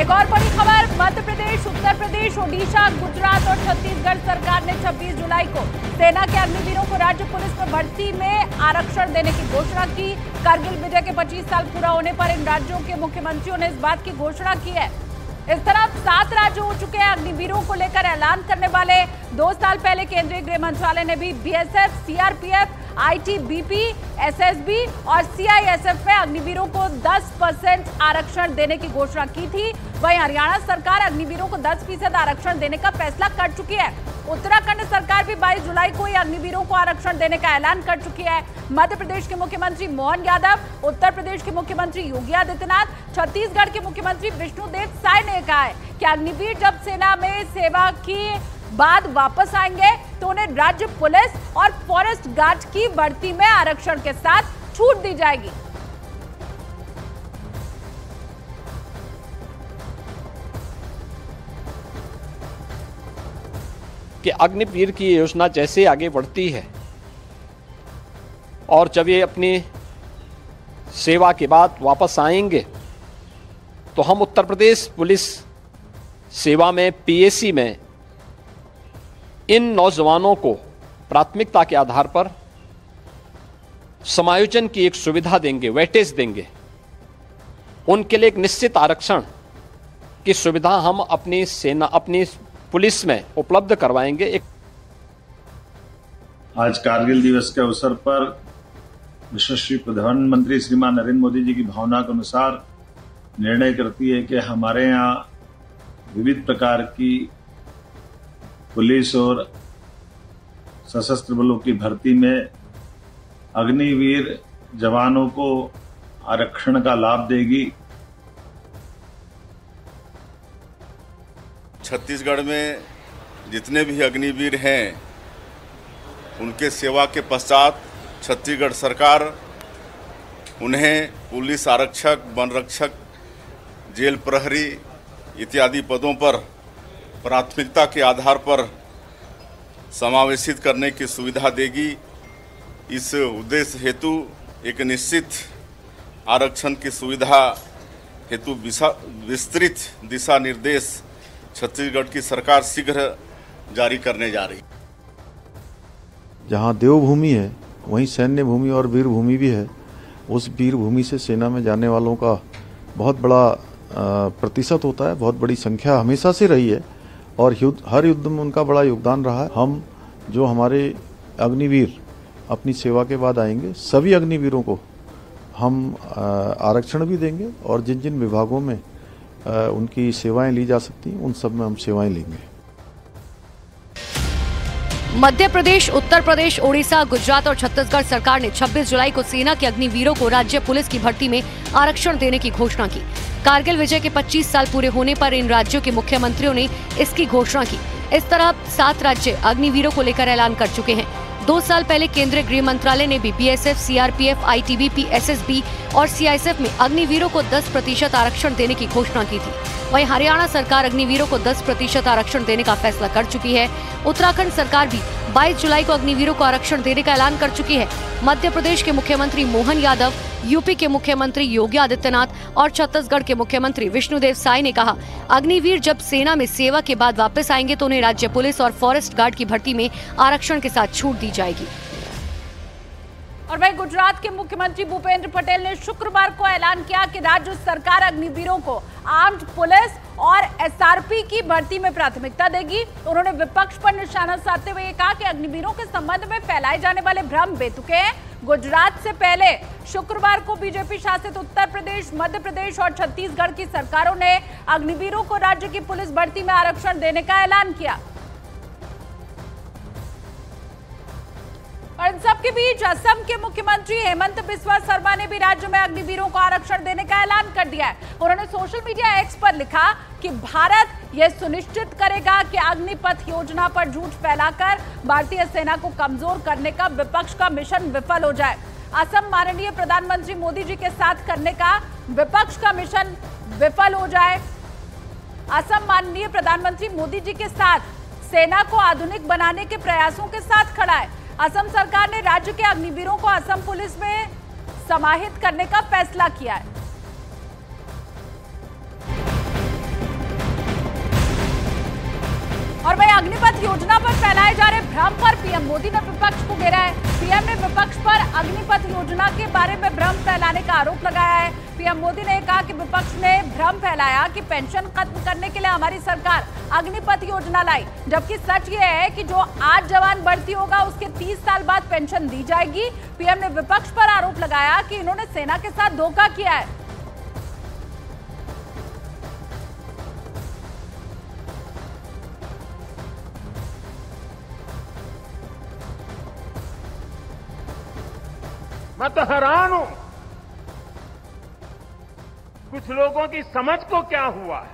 एक और बड़ी खबर, मध्य प्रदेश, उत्तर प्रदेश, ओडिशा, गुजरात और छत्तीसगढ़ सरकार ने 26 जुलाई को सेना के अग्निवीरों को राज्य पुलिस में भर्ती में आरक्षण देने की घोषणा की। कारगिल विजय के 25 साल पूरा होने पर इन राज्यों के मुख्यमंत्रियों ने इस बात की घोषणा की है। इस तरह 7 राज्य हो चुके हैं अग्निवीरों को लेकर ऐलान करने वाले। 2 साल पहले केंद्रीय गृह मंत्रालय ने भी बीएसएफ, सीआरपीएफ, आईटीबीपी, एसएसबी और सीआईएसएफ में अग्निवीरों को 10% आरक्षण देने की घोषणा की थी। वहीं हरियाणा सरकार अग्निवीरों को 10% आरक्षण देने का फैसला कर चुकी है। उत्तराखंड सरकार भी 22 जुलाई को ही अग्निवीरों को आरक्षण देने का ऐलान कर चुकी है। मध्य प्रदेश के मुख्यमंत्री मोहन यादव, उत्तर प्रदेश के मुख्यमंत्री योगी आदित्यनाथ, छत्तीसगढ़ के मुख्यमंत्री विष्णुदेव साय ने कहा है कि अग्निवीर जब सेना में सेवा की बाद वापस आएंगे तो उन्हें राज्य पुलिस और फॉरेस्ट गार्ड की भर्ती में आरक्षण के साथ छूट दी जाएगी। कि अग्निवीर की योजना जैसे आगे बढ़ती है और जब ये अपनी सेवा के बाद वापस आएंगे तो हम उत्तर प्रदेश पुलिस सेवा में पीएसी में इन नौजवानों को प्राथमिकता के आधार पर समायोजन की एक सुविधा देंगे, वेटेज देंगे। उनके लिए एक निश्चित आरक्षण की सुविधा हम अपनी सेना, अपनी पुलिस में उपलब्ध करवाएंगे। आज कारगिल दिवस के अवसर पर यशस्वी प्रधानमंत्री श्रीमान नरेंद्र मोदी जी की भावना के अनुसार निर्णय करती है कि हमारे यहाँ विविध प्रकार की पुलिस और सशस्त्र बलों की भर्ती में अग्निवीर जवानों को आरक्षण का लाभ देगी। छत्तीसगढ़ में जितने भी अग्निवीर हैं उनके सेवा के पश्चात छत्तीसगढ़ सरकार उन्हें पुलिस आरक्षक, वन रक्षक, जेल प्रहरी इत्यादि पदों पर प्राथमिकता के आधार पर समावेशित करने की सुविधा देगी। इस उद्देश्य हेतु एक निश्चित आरक्षण की सुविधा हेतु विस्तृत दिशा निर्देश छत्तीसगढ़ की सरकार शीघ्र जारी करने जा रही। जहां देवभूमि है वहीं सैन्य भूमि और वीर भूमि भी है। उस वीर भूमि से सेना में जाने वालों का बहुत बड़ा प्रतिशत होता है, बहुत बड़ी संख्या हमेशा से रही है और हर युद्ध में उनका बड़ा योगदान रहा है। हम जो हमारे अग्निवीर अपनी सेवा के बाद आएंगे, सभी अग्निवीरों को हम आरक्षण भी देंगे और जिन जिन विभागों में उनकी सेवाएं ली जा सकती हैं उन सब में हम सेवाएं लेंगे। मध्य प्रदेश, उत्तर प्रदेश, ओडिशा, गुजरात और छत्तीसगढ़ सरकार ने 26 जुलाई को सेना के अग्निवीरों को राज्य पुलिस की भर्ती में आरक्षण देने की घोषणा की। कारगिल विजय के 25 साल पूरे होने पर इन राज्यों के मुख्यमंत्रियों ने इसकी घोषणा की। इस तरह 7 राज्य अग्निवीरों को लेकर ऐलान कर चुके हैं। 2 साल पहले केंद्रीय गृह मंत्रालय ने भी बीएसएफ, सीआरपीएफ, आईटीबीपी, एसएसबी और सीआईएसएफ में अग्निवीरों को 10% आरक्षण देने की घोषणा की थी। वहीं हरियाणा सरकार अग्निवीरों को 10% आरक्षण देने का फैसला कर चुकी है। उत्तराखंड सरकार भी 22 जुलाई को अग्निवीरों को आरक्षण देने का ऐलान कर चुकी है। मध्य प्रदेश के मुख्यमंत्री मोहन यादव, यूपी के मुख्यमंत्री योगी आदित्यनाथ और छत्तीसगढ़ के मुख्यमंत्री विष्णुदेव साय ने कहा, अग्निवीर जब सेना में सेवा के बाद वापस आएंगे तो उन्हें राज्य पुलिस और फॉरेस्ट गार्ड की भर्ती में आरक्षण के साथ छूट दी जाएगी। और वहीं गुजरात के मुख्यमंत्री भूपेंद्र पटेल ने शुक्रवार को ऐलान किया कि राज्य सरकार अग्निवीरों को आर्म्ड पुलिस और एसआरपी की भर्ती में प्राथमिकता देगी। उन्होंने विपक्ष पर निशाना साधते हुए कहा कि अग्निवीरों के संबंध में फैलाए जाने वाले भ्रम बेतुके हैं। गुजरात से पहले शुक्रवार को बीजेपी शासित उत्तर प्रदेश, मध्य प्रदेश और छत्तीसगढ़ की सरकारों ने अग्निवीरों को राज्य की पुलिस भर्ती में आरक्षण देने का ऐलान किया। और इन सबके बीच असम के मुख्यमंत्री हेमंत बिस्वा शर्मा ने भी राज्य में अग्निवीरों को आरक्षण देने का ऐलान कर दिया है। उन्होंने सोशल मीडिया एक्स पर लिखा कि भारत यह सुनिश्चित करेगा कि अग्निपथ योजना पर झूठ फैलाकर भारतीय सेना को कमजोर करने का विपक्ष का मिशन विफल हो जाए। असम माननीय प्रधानमंत्री मोदी जी के साथ करने का विपक्ष का मिशन विफल हो जाए। असम माननीय प्रधानमंत्री मोदी जी के साथ सेना को आधुनिक बनाने के प्रयासों के साथ खड़ा है। असम सरकार ने राज्य के अग्निवीरों को असम पुलिस में समाहित करने का फैसला किया है। और वही अग्निपथ योजना पर फैलाए जा रहे भ्रम पर पीएम मोदी ने विपक्ष को घेरा है। पीएम ने विपक्ष पर अग्निपथ योजना के बारे में भ्रम फैलाने का आरोप लगाया है। पीएम मोदी ने कहा कि विपक्ष ने भ्रम फैलाया कि पेंशन खत्म करने के लिए हमारी सरकार अग्निपथ योजना लाई, जबकि सच ये है कि जो आज जवान भर्ती होगा उसके 30 साल बाद पेंशन दी जाएगी। पीएम ने विपक्ष पर आरोप लगाया कि इन्होंने सेना के साथ धोखा किया है। मैं तो हैरान हूं, कुछ लोगों की समझ को क्या हुआ है,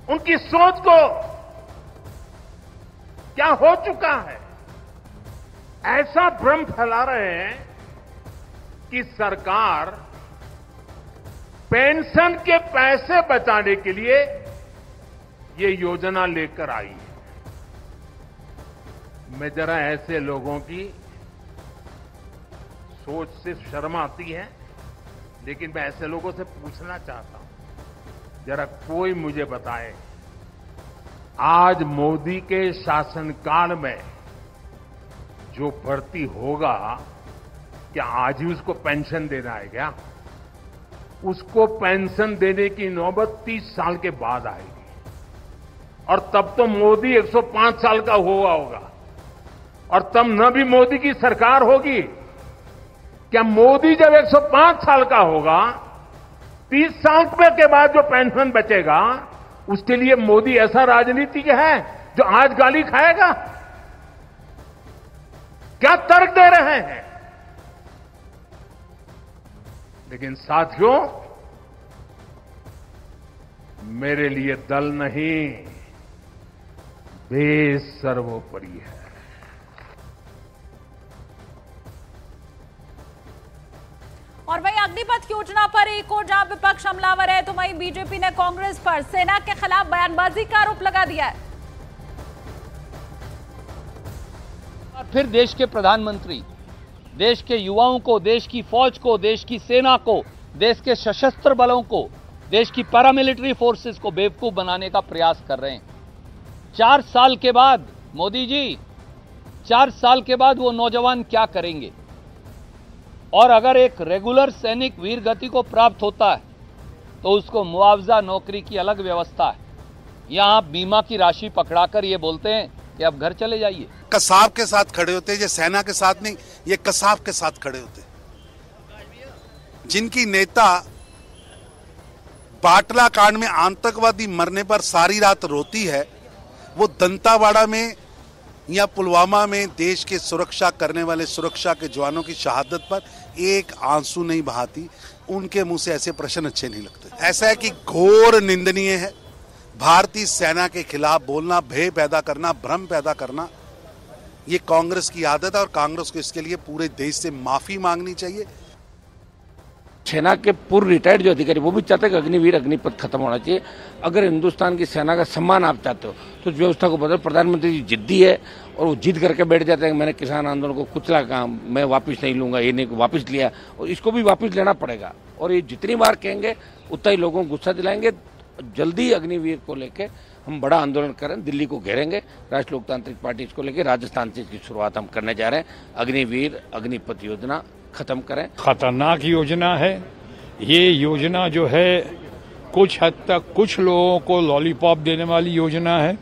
उनकी सोच को क्या हो चुका है। ऐसा भ्रम फैला रहे हैं कि सरकार पेंशन के पैसे बचाने के लिए ये योजना लेकर आई है। मैं जरा ऐसे लोगों की सोच से शर्म आती है, लेकिन मैं ऐसे लोगों से पूछना चाहता हूं, जरा कोई मुझे बताए, आज मोदी के शासनकाल में जो भर्ती होगा, क्या आज ही उसको पेंशन देना है क्या? उसको पेंशन देने की नौबत 30 साल के बाद आएगी, और तब तो मोदी 105 साल का हुआ होगा, और तब न भी मोदी की सरकार होगी। क्या मोदी जब 105 साल का होगा, 30 साल के बाद जो पेंशन बचेगा, उसके लिए मोदी ऐसा राजनीतिक है जो आज गाली खाएगा? क्या तर्क दे रहे हैं? लेकिन साथियों, मेरे लिए दल नहीं, देश सर्वोपरि है। और वहीं अग्निपथ योजना पर एक और जहां विपक्ष हमलावर है, तो वहीं बीजेपी ने कांग्रेस पर सेना के खिलाफ बयानबाजी का आरोप लगा दिया है। फिर देश के प्रधानमंत्री देश के युवाओं को, देश की फौज को, देश की सेना को, देश के सशस्त्र बलों को, देश की पैरामिलिट्री फोर्सेस को बेवकूफ बनाने का प्रयास कर रहे हैं। 4 साल के बाद मोदी जी, 4 साल के बाद वो नौजवान क्या करेंगे? और अगर एक रेगुलर सैनिक वीर गति को प्राप्त होता है तो उसको मुआवजा, नौकरी की अलग व्यवस्था है। यहां आप बीमा की राशि पकड़ाकर ये बोलते हैं कि अब घर चले जाइए। कसाब के साथ खड़े होते, ये सेना के साथ नहीं, ये कसाब के साथ खड़े होते। जिनकी नेता बाटला कांड में आतंकवादी मरने पर सारी रात रोती है, वो दंतावाड़ा में या पुलवामा में देश के सुरक्षा करने वाले सुरक्षा के जवानों की शहादत पर एक आंसू नहीं बहाती। उनके मुंह से ऐसे प्रश्न अच्छे नहीं लगते। ऐसा है कि घोर निंदनीय है भारतीय सेना के खिलाफ बोलना, भय पैदा करना, भ्रम पैदा करना। ये कांग्रेस की आदत है और कांग्रेस को इसके लिए पूरे देश से माफी मांगनी चाहिए। सेना के पूर्व रिटायर्ड जो अधिकारी वो भी चाहते हैं कि अग्निवीर अग्निपथ खत्म होना चाहिए। अगर हिंदुस्तान की सेना का सम्मान आप चाहते हो तो उस व्यवस्था को बदलो। प्रधानमंत्री जी जिद्दी है और वो जिद करके बैठ जाते हैं कि मैंने किसान आंदोलन को कुचला, काम मैं वापस नहीं लूंगा, ये नहीं वापस लिया, और इसको भी वापस लेना पड़ेगा। और ये जितनी बार कहेंगे उतना ही लोगों को गुस्सा दिलाएंगे। जल्दी अग्निवीर को लेकर हम बड़ा आंदोलन करें, दिल्ली को घेरेंगे। राष्ट्रीय लोकतांत्रिक पार्टी इसको लेकर राजस्थान से इसकी शुरुआत हम करने जा रहे हैं। अग्निवीर अग्निपथ योजना खत्म करें। खतरनाक योजना है ये योजना, जो है कुछ हद तक कुछ लोगों को लॉलीपॉप देने वाली योजना है।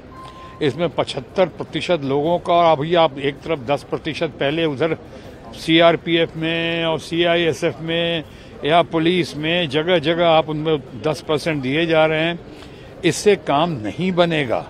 इसमें 75% लोगों का, अभी आप एक तरफ 10% पहले उधर सीआरपीएफ में और सीआईएसएफ में या पुलिस में जगह जगह आप उनमें 10% दिए जा रहे हैं। इससे काम नहीं बनेगा।